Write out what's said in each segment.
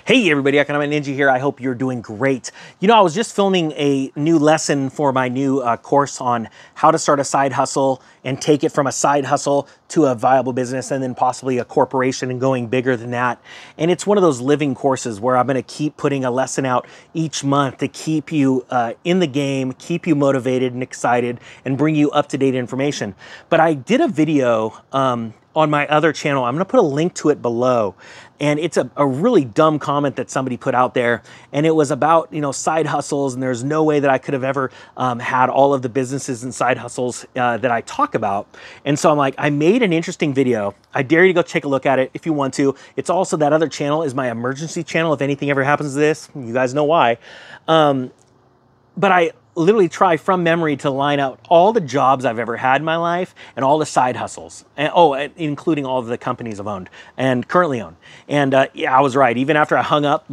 Hey everybody, Economic Ninja here. I hope you're doing great. You know, I was just filming a new lesson for my new course on how to start a side hustle and take it from a side hustle to a viable business and then possibly a corporation and going bigger than that. And it's one of those living courses where I'm going to keep putting a lesson out each month to keep you in the game, keep you motivated and excited, and bring you up-to-date information. But I did a video on my other channel. I'm going to put a link to it below. And it's a really dumb comment that somebody put out there. And it was about, you know, side hustles. And there's no way that I could have ever had all of the businesses and side hustles that I talk about. And so I'm like, I made an interesting video. I dare you to go take a look at it if you want to. It's also, that other channel is my emergency channel. If anything ever happens to this, you guys know why. But I literally try from memory to line out all the jobs I've ever had in my life and all the side hustles, and including all of the companies I've owned and currently own. And yeah, I was right. Even after I hung up,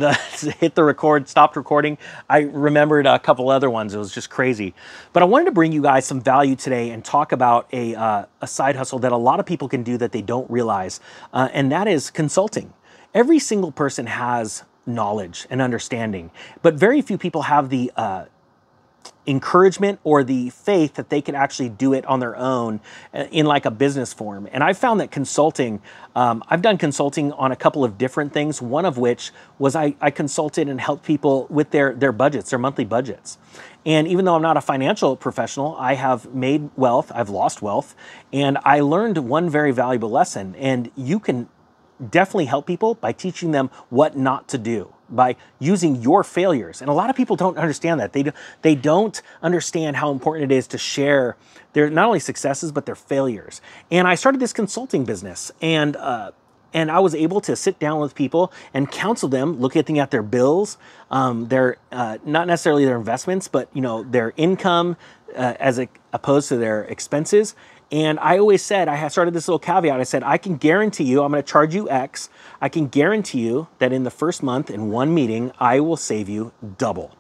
hit the record, stopped recording, I remembered a couple other ones. It was just crazy. But I wanted to bring you guys some value today and talk about a side hustle that a lot of people can do that they don't realize, and that is consulting. Every single person has knowledge and understanding, but very few people have the encouragement or the faith that they can actually do it on their own in like a business form. And I found that consulting, I've done consulting on a couple of different things, one of which was I consulted and helped people with their budgets, their monthly budgets. And even though I'm not a financial professional, I have made wealth, I've lost wealth, and I learned one very valuable lesson. And you can definitely help people by teaching them what not to do, by using your failures. And a lot of people don't understand that. They don't understand how important it is to share their not only successes, but their failures. And I started this consulting business, and I was able to sit down with people and counsel them, looking at their bills, their not necessarily their investments, but you know, their income as opposed to their expenses. And I always said, I started this little caveat. I said, I can guarantee you, I'm going to charge you X. I can guarantee you that in the first month, in one meeting, I will save you double.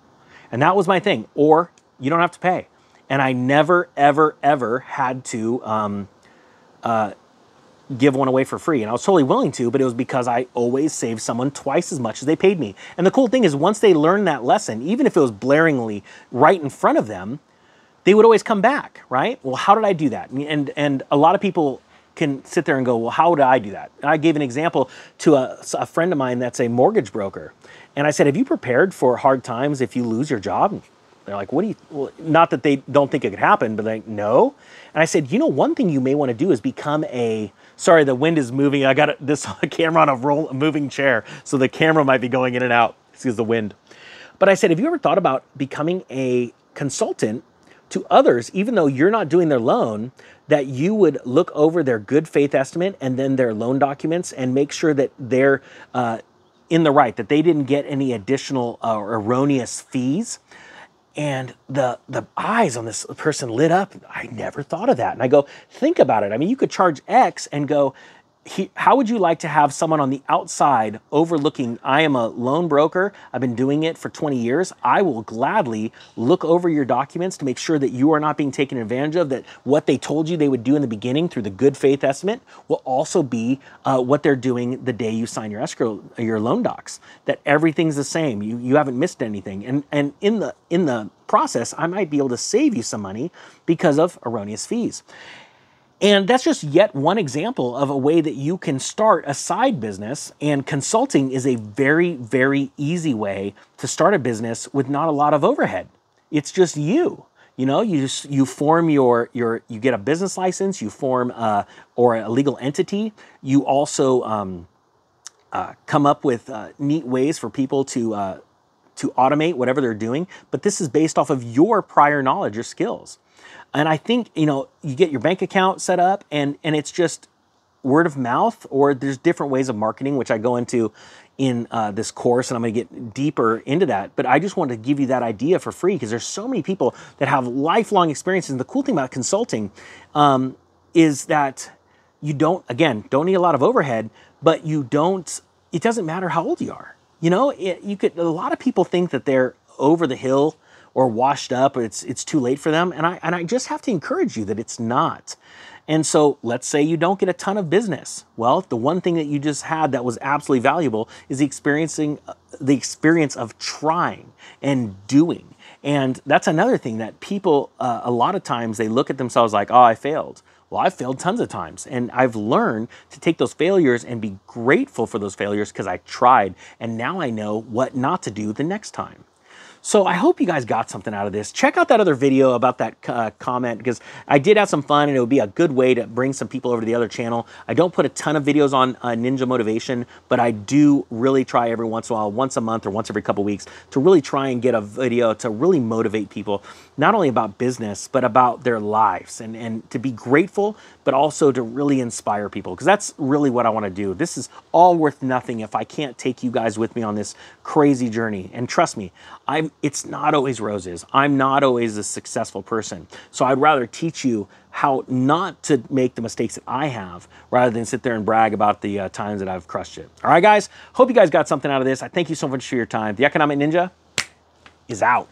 And that was my thing. Or you don't have to pay. And I never, ever, ever had to give one away for free. And I was totally willing to, but it was because I always saved someone twice as much as they paid me. And the cool thing is, once they learned that lesson, even if it was blaringly right in front of them, they would always come back, right? Well, how did I do that? And a lot of people can sit there and go, well, how did I do that? And I gave an example to a friend of mine that's a mortgage broker. And I said, have you prepared for hard times if you lose your job? And they're like, what do you, well, not that they don't think it could happen, but like, no. And I said, you know, one thing you may want to do is become sorry, the wind is moving. I got this camera on a moving chair, so the camera might be going in and out because of the wind. But I said, have you ever thought about becoming a consultant to others, even though you're not doing their loan, that you would look over their good faith estimate and then their loan documents and make sure that they're in the right, that they didn't get any additional or erroneous fees? And the eyes on this person lit up. I never thought of that. And I go, think about it. I mean, you could charge X and go, how would you like to have someone on the outside overlooking, I am a loan broker, I've been doing it for 20 years, I will gladly look over your documents to make sure that you are not being taken advantage of, that what they told you they would do in the beginning through the good faith estimate will also be what they're doing the day you sign your escrow, your loan docs, that everything's the same, you haven't missed anything. And in the process, I might be able to save you some money because of erroneous fees. And that's just yet one example of a way that you can start a side business, and consulting is a very, very easy way to start a business with not a lot of overhead. It's just you. You know, you form you get a business license, you form or a legal entity. You also come up with neat ways for people to automate whatever they're doing. But this is based off of your prior knowledge or skills. And I think, you know, you get your bank account set up and it's just word of mouth, or there's different ways of marketing, which I go into in this course, and I'm going to get deeper into that. But I just wanted to give you that idea for free because there's so many people that have lifelong experiences. And the cool thing about consulting is that you don't need a lot of overhead, but it doesn't matter how old you are. You know, a lot of people think that they're over the hill or washed up, or it's too late for them. And I just have to encourage you that it's not. And so let's say you don't get a ton of business. Well, the one thing that you just had that was absolutely valuable is the the experience of trying and doing. And that's another thing that people, a lot of times they look at themselves like, oh, I failed. Well, I've failed tons of times, and I've learned to take those failures and be grateful for those failures because I tried, and now I know what not to do the next time. So I hope you guys got something out of this. Check out that other video about that comment, because I did have some fun and it would be a good way to bring some people over to the other channel. I don't put a ton of videos on Ninja Motivation, but I do really try every once in a while, once a month or once every couple weeks, to really try and get a video to really motivate people, not only about business, but about their lives, and to be grateful, but also to really inspire people, because that's really what I want to do. This is all worth nothing if I can't take you guys with me on this crazy journey. And trust me, it's not always roses. I'm not always a successful person. So I'd rather teach you how not to make the mistakes that I have, rather than sit there and brag about the times that I've crushed it. All right, guys, hope you guys got something out of this. I thank you so much for your time. The Economic Ninja is out.